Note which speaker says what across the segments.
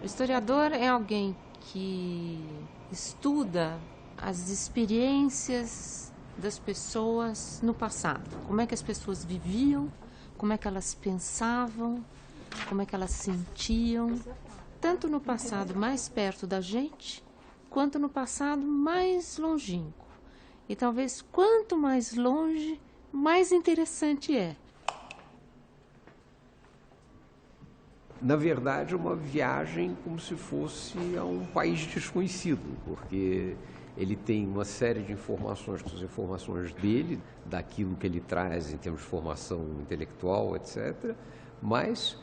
Speaker 1: O historiador é alguém que estuda as experiências das pessoas no passado. Como é que as pessoas viviam, como é que elas pensavam, como é que elas sentiam, tanto no passado mais perto da gente, quanto no passado mais longínquo. E talvez quanto mais longe, mais interessante é.
Speaker 2: Na verdade, é uma viagem como se fosse a um país desconhecido, porque ele tem uma série de informações, que são as informações dele, daquilo que ele traz em termos de formação intelectual, etc. Mas,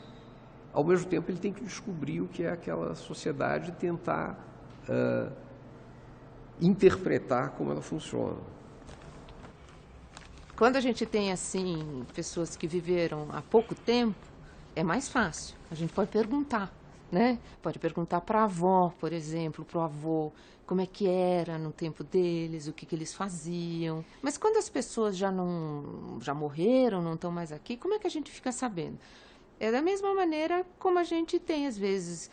Speaker 2: ao mesmo tempo, ele tem que descobrir o que é aquela sociedade e tentar interpretar como ela funciona.
Speaker 1: Quando a gente tem, assim, pessoas que viveram há pouco tempo, é mais fácil. A gente pode perguntar, né? Pode perguntar para a avó, por exemplo, para o avô, como é que era no tempo deles, o que eles faziam. Mas quando as pessoas já morreram, não estão mais aqui, como é que a gente fica sabendo? É da mesma maneira como a gente tem, às vezes,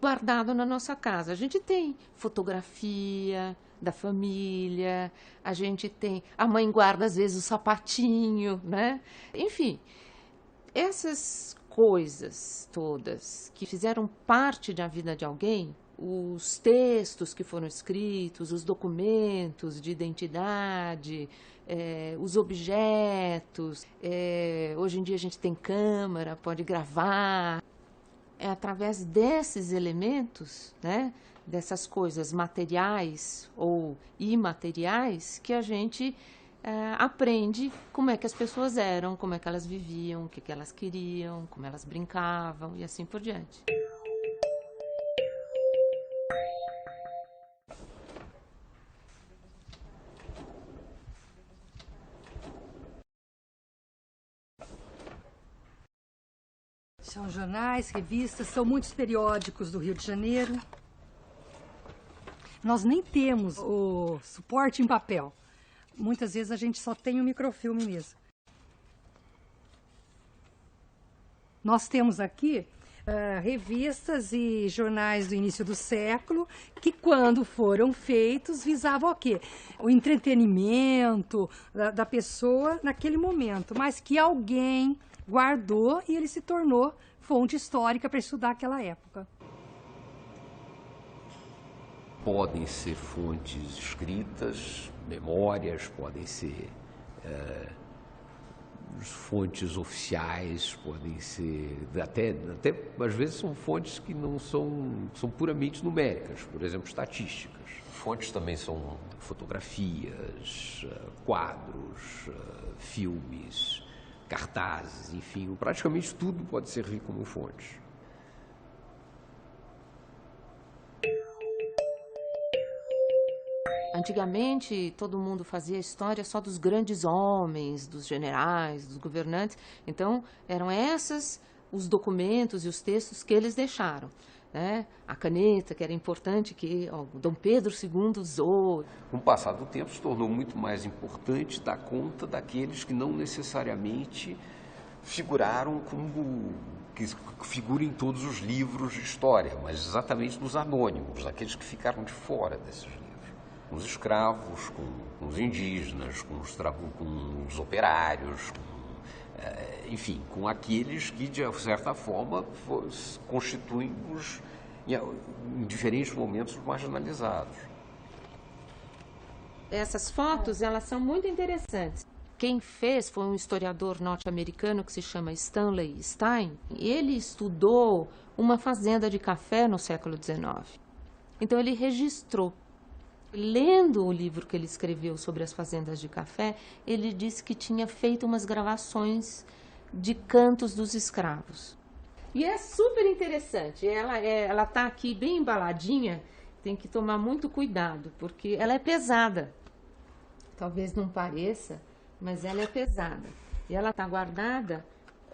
Speaker 1: guardado na nossa casa. A gente tem fotografia da família, a gente tem... A mãe guarda, às vezes, o sapatinho, né? Enfim, essas coisas todas que fizeram parte da vida de alguém, os textos que foram escritos, os documentos de identidade, os objetos, hoje em dia a gente tem câmera, pode gravar. É através desses elementos, né, dessas coisas materiais ou imateriais, que a gente aprende como é que as pessoas eram, como é que elas viviam, o que que elas queriam, como elas brincavam e assim por diante.
Speaker 3: São jornais, revistas, são muitos periódicos do Rio de Janeiro. Nós nem temos o suporte em papel. Muitas vezes a gente só tem o microfilme mesmo. Nós temos aqui revistas e jornais do início do século que, quando foram feitos, visavam o quê? O entretenimento da pessoa naquele momento, mas que alguém guardou e ele se tornou fonte histórica para estudar aquela época.
Speaker 2: Podem ser fontes escritas, memórias, podem ser fontes oficiais, podem ser até às vezes são fontes que não são puramente numéricas, por exemplo, estatísticas. Fontes também são fotografias, quadros, filmes, cartazes, enfim, praticamente tudo pode servir como fonte.
Speaker 1: Antigamente, todo mundo fazia história só dos grandes homens, dos generais, dos governantes. Então, eram esses os documentos e os textos que eles deixaram, né? A caneta, que era importante, que Dom Pedro II usou.
Speaker 2: Com o passar do tempo, se tornou muito mais importante dar conta daqueles que não necessariamente figuraram como que figuram em todos os livros de história, mas exatamente dos anônimos, aqueles que ficaram de fora desses livros. Com os escravos, com os indígenas, com os operários, enfim, com aqueles que, de certa forma, constituem em diferentes momentos, os marginalizados.
Speaker 1: Essas fotos, elas são muito interessantes. Quem fez foi um historiador norte-americano que se chama Stanley Stein. Ele estudou uma fazenda de café no século XIX. Então, ele registrou. Lendo o livro que ele escreveu sobre as fazendas de café, ele disse que tinha feito umas gravações de cantos dos escravos. E é super interessante. Ela está aqui bem embaladinha, tem que tomar muito cuidado, porque ela é pesada. Talvez não pareça, mas ela é pesada. E ela está guardada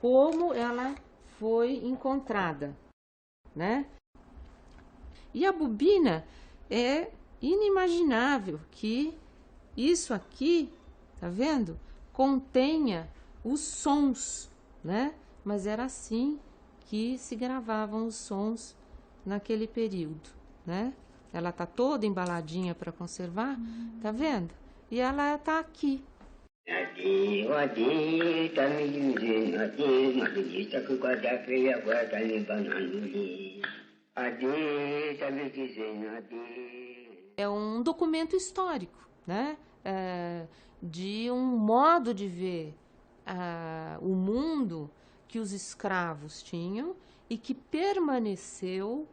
Speaker 1: como ela foi encontrada, né? E a bobina é inimaginável que isso aqui, tá vendo? Contenha os sons, né? Mas era assim que se gravavam os sons naquele período, né? Ela está toda embaladinha para conservar, tá vendo? E ela está aqui. É um documento histórico, né? De um modo de ver o mundo que os escravos tinham e que permaneceu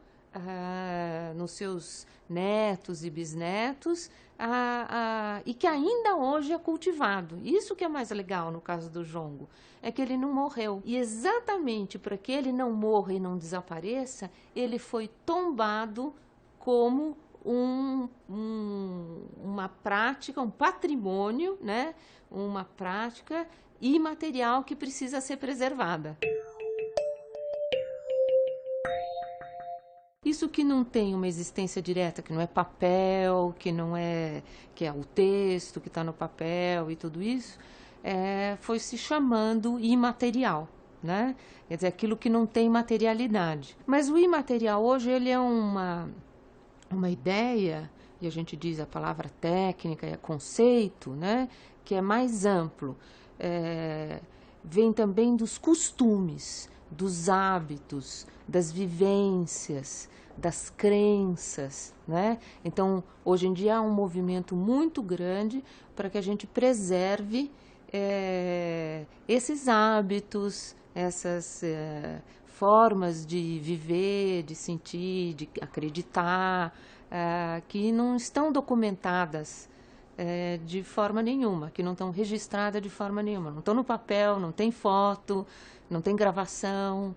Speaker 1: nos seus netos e bisnetos e que ainda hoje é cultivado. Isso que é mais legal no caso do jongo, é que ele não morreu. E exatamente para que ele não morra e não desapareça, ele foi tombado como uma prática, um patrimônio, né? Uma prática imaterial que precisa ser preservada. Isso que não tem uma existência direta, que não é papel, que é o texto que está no papel e tudo isso, foi se chamando imaterial, né? Quer dizer, aquilo que não tem materialidade. Mas o imaterial hoje ele é uma ideia, e a gente diz a palavra técnica, é conceito, né? Que é mais amplo. Vem também dos costumes, dos hábitos, das vivências, das crenças, né? Então, hoje em dia há um movimento muito grande para que a gente preserve esses hábitos, essas formas de viver, de sentir, de acreditar, que não estão documentadas de forma nenhuma, que não estão registradas de forma nenhuma. Não estão no papel, não tem foto, não tem gravação,